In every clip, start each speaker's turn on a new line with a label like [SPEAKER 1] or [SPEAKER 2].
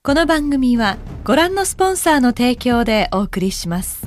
[SPEAKER 1] この番組はご覧のスポンサーの提供でお送りします。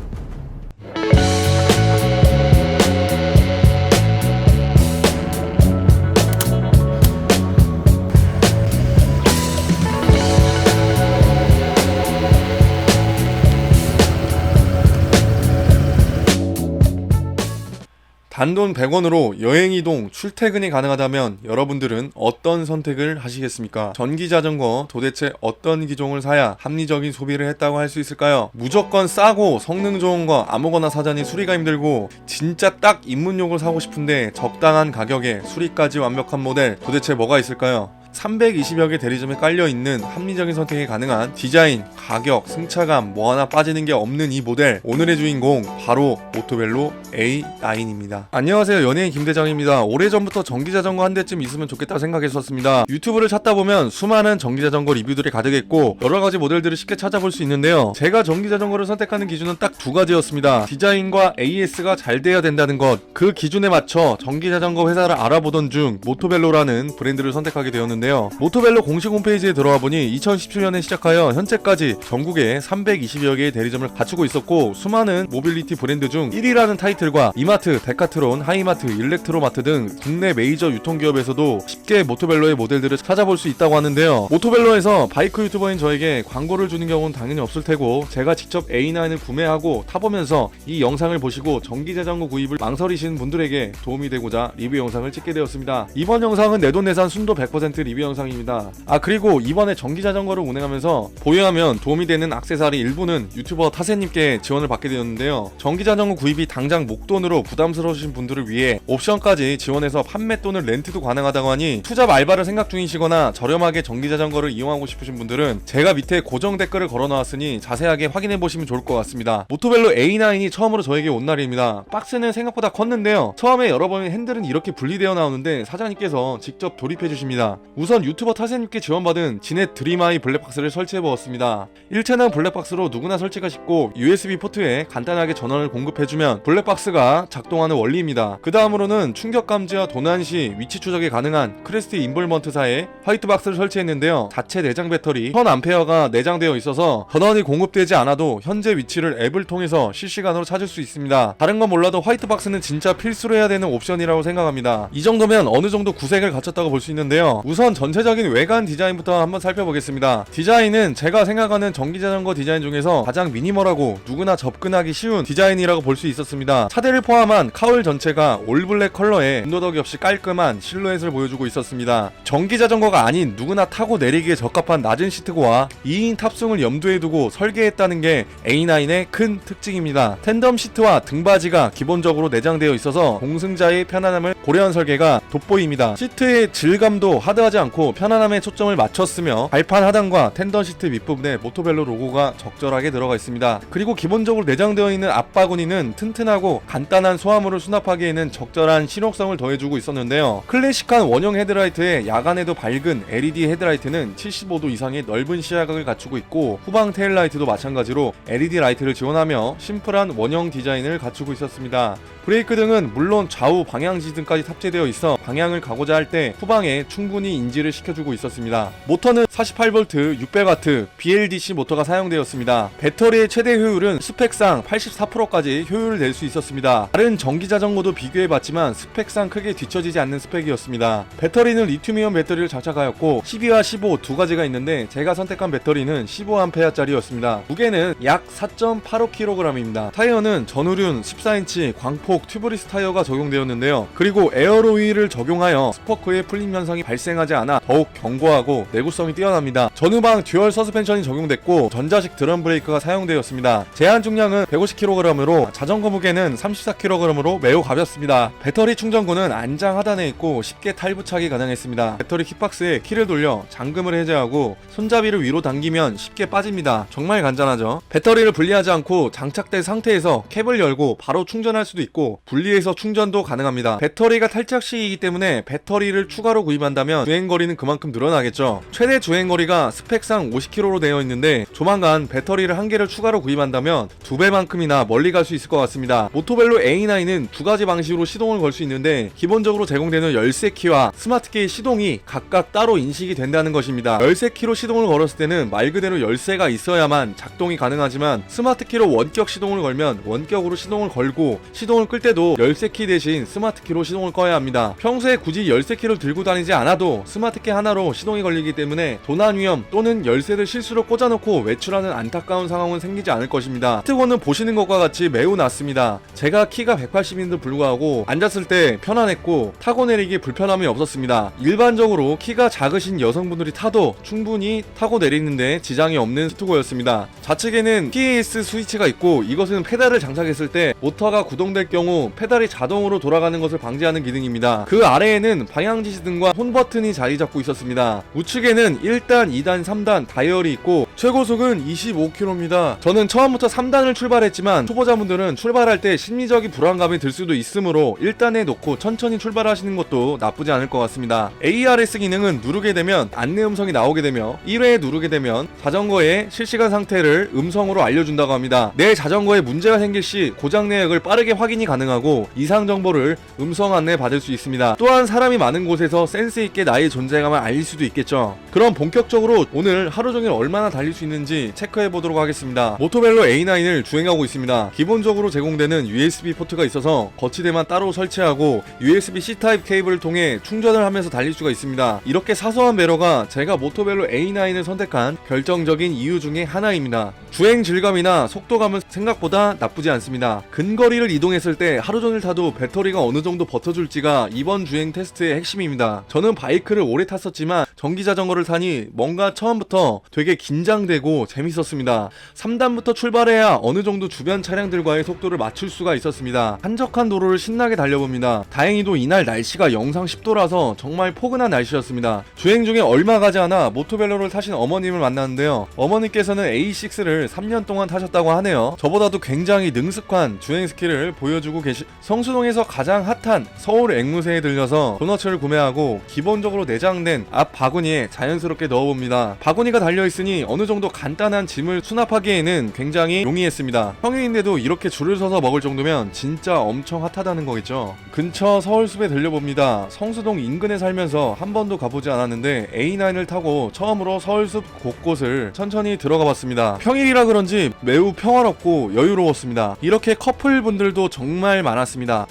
[SPEAKER 2] 단돈 100원으로 여행이동, 출퇴근이 가능하다면 여러분들은 어떤 선택을 하시겠습니까? 전기자전거 도대체 어떤 기종을 사야 합리적인 소비를 했다고 할 수 있을까요? 무조건 싸고 성능 좋은 거 아무거나 사자니 수리가 힘들고 진짜 딱 입문용을 사고 싶은데 적당한 가격에 수리까지 완벽한 모델 도대체 뭐가 있을까요? 320여 개 대리점에 깔려있는 합리적인 선택이 가능한 디자인, 가격, 승차감 뭐 하나 빠지는 게 없는 이 모델, 오늘의 주인공 바로 모토벨로 A9입니다. 안녕하세요, 연예인 김대장입니다. 오래전부터 전기자전거 한 대쯤 있으면 좋겠다 생각했었습니다. 유튜브를 찾다 보면 수많은 전기자전거 리뷰들이 가득했고 여러가지 모델들을 쉽게 찾아볼 수 있는데요, 제가 전기자전거를 선택하는 기준은 딱 두 가지였습니다. 디자인과 AS가 잘 돼야 된다는 것. 그 기준에 맞춰 전기자전거 회사를 알아보던 중 모토벨로라는 브랜드를 선택하게 되었는데 모토벨로 공식 홈페이지에 들어와 보니 2017년에 시작하여 현재까지 전국에 320여 개의 대리점을 갖추고 있었고, 수많은 모빌리티 브랜드 중 1위라는 타이틀과 이마트, 데카트론, 하이마트, 일렉트로마트 등 국내 메이저 유통기업에서도 쉽게 모토벨로의 모델들을 찾아볼 수 있다고 하는데요, 모토벨로에서 바이크 유튜버인 저에게 광고를 주는 경우는 당연히 없을 테고 제가 직접 A9을 구매하고 타보면서 이 영상을 보시고 전기자전거 구입을 망설이시는 분들에게 도움이 되고자 리뷰 영상을 찍게 되었습니다. 이번 영상은 내돈내산 순도 100% 리뷰 영상입니다. 그리고 이번에 전기자전거를 운행하면서 보유하면 도움이 되는 액세서리 일부는 유튜버 타세님께 지원을 받게 되었는데요, 전기자전거 구입이 당장 목돈으로 부담스러우신 분들을 위해 옵션까지 지원해서 판매 또는 렌트도 가능하다고 하니 투잡 알바를 생각 중이시거나 저렴하게 전기자전거를 이용하고 싶으신 분들은 제가 밑에 고정 댓글을 걸어놓았으니 자세하게 확인해보시면 좋을 것 같습니다. 모토벨로 A9이 처음으로 저에게 온 날입니다. 박스는 생각보다 컸는데요, 처음에 열어보면 핸들은 이렇게 분리되어 나오는데 사장님께서 직접 조립해주십니다. 우선 유튜버 타세님께 지원받은 지넷 드림아이 블랙박스를 설치해보았습니다. 1채널 블랙박스로 누구나 설치가 쉽고 USB 포트에 간단하게 전원을 공급해주면 블랙박스가 작동하는 원리입니다. 그 다음으로는 충격 감지와 도난시 위치 추적이 가능한 크레스트 인볼먼트사의 화이트박스를 설치했는데요, 자체 내장 배터리 1000A가 내장되어 있어서 전원이 공급되지 않아도 현재 위치를 앱을 통해서 실시간으로 찾을 수 있습니다. 다른 건 몰라도 화이트박스는 진짜 필수로 해야 되는 옵션이라고 생각합니다. 이 정도면 어느 정도 구색을 갖췄다고 볼 수 있는데요, 우선 전체적인 외관 디자인부터 한번 살펴보겠습니다. 디자인은 제가 생각하는 전기자전거 디자인 중에서 가장 미니멀하고 누구나 접근하기 쉬운 디자인이라고 볼 수 있었습니다. 차대를 포함한 카울 전체가 올블랙 컬러에 군더더기 없이 깔끔한 실루엣을 보여주고 있었습니다. 전기자전거가 아닌 누구나 타고 내리기에 적합한 낮은 시트고와 2인 탑승을 염두에 두고 설계했다는 게 A9의 큰 특징입니다. 텐덤 시트와 등받이가 기본적으로 내장되어 있어서 공승자의 편안함을 고려한 설계가 돋보입니다. 시트의 질감도 하드하지 않고 편안함에 초점을 맞췄으며 발판 하단과 텐던 시트 밑부분에 모토벨로 로고가 적절하게 들어가 있습니다. 그리고 기본적으로 내장되어 있는 앞바구니는 튼튼하고 간단한 소화물을 수납하기에는 적절한 실용성을 더해주고 있었는데요, 클래식한 원형 헤드라이트에 야간에도 밝은 LED 헤드라이트는 75도 이상의 넓은 시야각을 갖추고 있고, 후방 테일라이트도 마찬가지로 LED 라이트를 지원하며 심플한 원형 디자인을 갖추고 있었습니다. 브레이크 등은 물론 좌우 방향지 등까지 탑재되어 있어 방향을 가고자 할 때 후방에 충분히 인지를 시켜주고 있었습니다. 모터는 48V 600W BLDC 모터가 사용되었습니다. 배터리의 최대 효율은 스펙상 84%까지 효율을 낼 수 있었습니다. 다른 전기자전거도 비교해봤지만 스펙상 크게 뒤처지지 않는 스펙이었습니다. 배터리는 리튬이온 배터리를 장착하였고 12와 15 두 가지가 있는데 제가 선택한 배터리는 15A짜리였습니다. 무게는 약 4.85kg입니다. 타이어는 전후륜 14인치 광폭 튜브리스 타이어가 적용되었는데요, 그리고 에어로 휠을 적용하여 스포크의 풀림 현상이 발생하지 않아 더욱 견고하고 내구성이 뛰어납니다. 전후방 듀얼 서스펜션이 적용됐고 전자식 드럼 브레이크가 사용되었습니다. 제한 중량은 150kg으로 자전거 무게는 34kg으로 매우 가볍습니다. 배터리 충전구는 안장 하단에 있고 쉽게 탈부착이 가능했습니다. 배터리 킥박스에 키를 돌려 잠금을 해제하고 손잡이를 위로 당기면 쉽게 빠집니다. 정말 간단하죠. 배터리를 분리하지 않고 장착된 상태에서 캡을 열고 바로 충전할 수도 있고 분리해서 충전도 가능합니다. 배터리 주행거리가 탈착식이기 때문에 배터리를 추가로 구입한다면 주행거리는 그만큼 늘어나겠죠. 최대 주행거리가 스펙상 50km로 되어 있는데 조만간 배터리를 한 개를 추가로 구입한다면 2배만큼이나 멀리 갈 수 있을 것 같습니다. 모토벨로 A9은 두 가지 방식으로 시동을 걸 수 있는데 기본적으로 제공되는 열쇠 키와 스마트키의 시동이 각각 따로 인식이 된다는 것입니다. 열쇠 키로 시동을 걸었을 때는 말 그대로 열쇠가 있어야만 작동이 가능하지만 스마트키로 원격 시동을 걸면 원격으로 시동을 걸고 시동을 끌 때도 열쇠 키 대신 스마트 키로 시동을 꺼야 합니다. 평소에 굳이 열쇠 키를 들고 다니지 않아도 스마트 키 하나로 시동이 걸리기 때문에 도난 위험 또는 열쇠를 실수로 꽂아놓고 외출하는 안타까운 상황은 생기지 않을 것입니다. 스티커는 보시는 것과 같이 매우 낮습니다. 제가 키가 180인데도 불구하고 앉았을 때 편안했고 타고 내리기 불편함이 없었습니다. 일반적으로 키가 작으신 여성분들이 타도 충분히 타고 내리는데 지장이 없는 스티커였습니다. 좌측에는 PAS 스위치가 있고 이것은 페달을 장착했을 때 모터가 구동될 경우 페달이 자동으로 돌아가는 것을 방지하는 기능입니다. 그 아래에는 방향지시등과 홈 버튼이 자리 잡고 있었습니다. 우측에는 1단, 2단, 3단 다이얼이 있고 최고속은 25km입니다. 저는 처음부터 3단을 출발했지만 초보자분들은 출발할 때 심리적인 불안감이 들 수도 있으므로 1단에 놓고 천천히 출발하시는 것도 나쁘지 않을 것 같습니다. ARS 기능은 누르게 되면 안내 음성이 나오게 되며 1회에 누르게 되면 자전거의 실시간 상태를 음성으로 알려준다고 합니다. 내 자전거에 문제가 생길 시 고장 내역을 빠르게 확인이 가능하고 이상 정보를 음성 안내 받을 수 있습니다. 또한 사람이 많은 곳에서 센스 있게 나의 존재감을 알릴 수도 있겠죠. 그럼 본격적으로 오늘 하루 종일 얼마나 달릴 수 있는지 체크해 보도록 하겠습니다. 모토벨로 A9을 주행하고 있습니다. 기본적으로 제공되는 USB 포트가 있어서 거치대만 따로 설치하고 USB-C 타입 케이블을 통해 충전을 하면서 달릴 수가 있습니다. 이렇게 사소한 배려가 제가 모토벨로 A9을 선택한 결정적인 이유 중에 하나입니다. 주행 질감이나 속도감은 생각보다 나쁘지 않습니다. 근거리를 이동했을 때 하루 종일 타도 배터리가 어느 정도 버텨줄지가 이번 주행 테스트의 핵심입니다. 저는 바이크를 오래 탔었지만 전기 자전거를 타니 뭔가 처음부터 되게 긴장되고 재밌었습니다. 3단부터 출발해야 어느 정도 주변 차량들과의 속도를 맞출 수가 있었습니다. 한적한 도로를 신나게 달려봅니다. 다행히도 이날 날씨가 영상 10도라서 정말 포근한 날씨였습니다. 주행 중에 얼마 가지 않아 모토벨로를 타신 어머님을 만났는데요. 어머님께서는 A6를 3년 동안 타셨다고 하네요. 저보다도 굉장히 능숙한 주행 스킬을 보여주고 성수동에서 가장 핫한 서울 앵무새에 들려서 도너츠를 구매하고 기본적으로 내장된 앞 바구니에 자연스럽게 넣어봅니다. 바구니가 달려있으니 어느정도 간단한 짐을 수납하기에는 굉장히 용이했습니다. 평일인데도 이렇게 줄을 서서 먹을 정도면 진짜 엄청 핫하다는 거겠죠. 근처 서울숲에 들려봅니다. 성수동 인근에 살면서 한 번도 가보지 않았는데 A9을 타고 처음으로 서울숲 곳곳을 천천히 들어가 봤습니다. 평일이라 그런지 매우 평화롭고 여유로웠습니다. 이렇게 커플분들도 정말 많았습니다.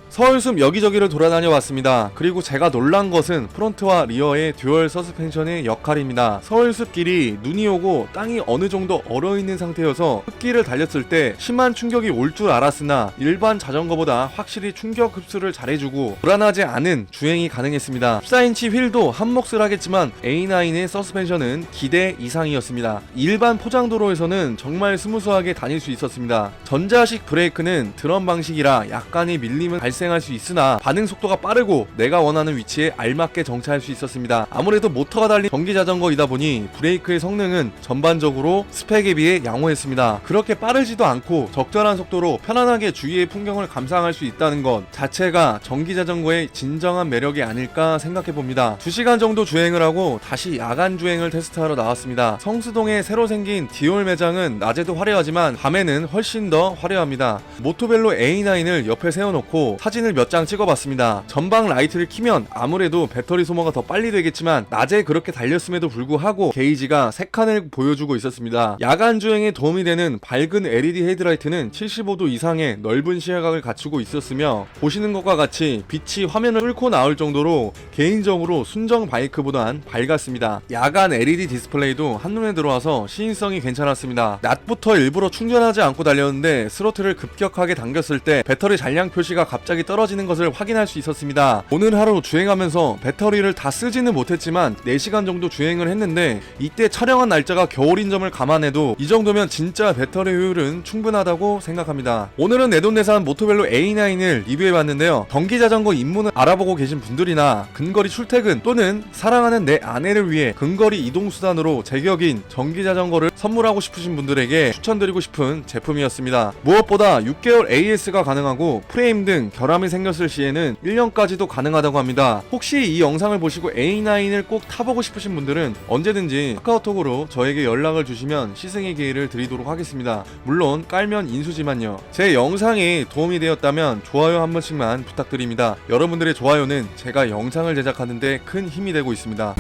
[SPEAKER 2] 서울숲 여기저기를 돌아다녀 봤습니다. 그리고 제가 놀란 것은 프론트와 리어의 듀얼 서스펜션의 역할입니다. 서울숲 길이 눈이 오고 땅이 어느 정도 얼어있는 상태여서 흙길을 달렸을 때 심한 충격이 올 줄 알았으나 일반 자전거보다 확실히 충격 흡수를 잘해주고 불안하지 않은 주행이 가능했습니다. 14인치 휠도 한몫을 하겠지만 A9의 서스펜션은 기대 이상이었습니다. 일반 포장도로에서는 정말 스무스하게 다닐 수 있었습니다. 전자식 브레이크는 드럼 방식이라 약간의 밀림은 발생할 수 있으나 반응 속도가 빠르고 내가 원하는 위치에 알맞게 정차할 수 있었습니다. 아무래도 모터가 달린 전기 자전거이다 보니 브레이크의 성능은 전반적으로 스펙에 비해 양호했습니다. 그렇게 빠르지도 않고 적절한 속도로 편안하게 주위의 풍경을 감상할 수 있다는 것 자체가 전기 자전거의 진정한 매력이 아닐까 생각해봅니다. 2시간 정도 주행을 하고 다시 야간 주행을 테스트하러 나왔습니다. 성수동에 새로 생긴 디올 매장은 낮에도 화려하지만 밤에는 훨씬 더 화려합니다. 모토벨로 A9을 옆에 세워놓고 사진을 몇 장 찍어봤습니다. 전방 라이트를 켜면 아무래도 배터리 소모가 더 빨리 되겠지만 낮에 그렇게 달렸음에도 불구하고 게이지가 3칸을 보여주고 있었습니다. 야간 주행에 도움이 되는 밝은 LED 헤드라이트는 75도 이상의 넓은 시야각을 갖추고 있었으며 보시는 것과 같이 빛이 화면을 뚫고 나올 정도로 개인적으로 순정 바이크보단 밝았습니다. 야간 LED 디스플레이도 한눈에 들어와서 시인성이 괜찮았습니다. 낮부터 일부러 충전하지 않고 달렸는데 스로틀을 급격하게 당겼을 때 배터리 잔량 표시가 갑자기 갑자기 떨어지는 것을 확인할 수 있었습니다. 오늘 하루 주행하면서 배터리를 다 쓰지는 못했지만 4시간 정도 주행을 했는데 이때 촬영한 날짜가 겨울인 점을 감안해도 이 정도면 진짜 배터리 효율은 충분하다고 생각합니다. 오늘은 내돈내산 모토벨로 A9을 리뷰해봤는데요. 전기자전거 입문을 알아보고 계신 분들이나 근거리 출퇴근 또는 사랑하는 내 아내를 위해 근거리 이동수단으로 제격인 전기자전거를 선물하고 싶으신 분들에게 추천드리고 싶은 제품이었습니다. 무엇보다 6개월 AS가 가능하고 프레임 등 결함이 생겼을 시에는 1년까지도 가능하다고 합니다. 혹시 이 영상을 보시고 A9을 꼭 타보고 싶으신 분들은 언제든지 카카오톡으로 저에게 연락을 주시면 시승의 기회를 드리도록 하겠습니다. 물론 깔면 인수지만요. 제 영상이 도움이 되었다면 좋아요 한 번씩만 부탁드립니다. 여러분들의 좋아요는 제가 영상을 제작하는데 큰 힘이 되고 있습니다.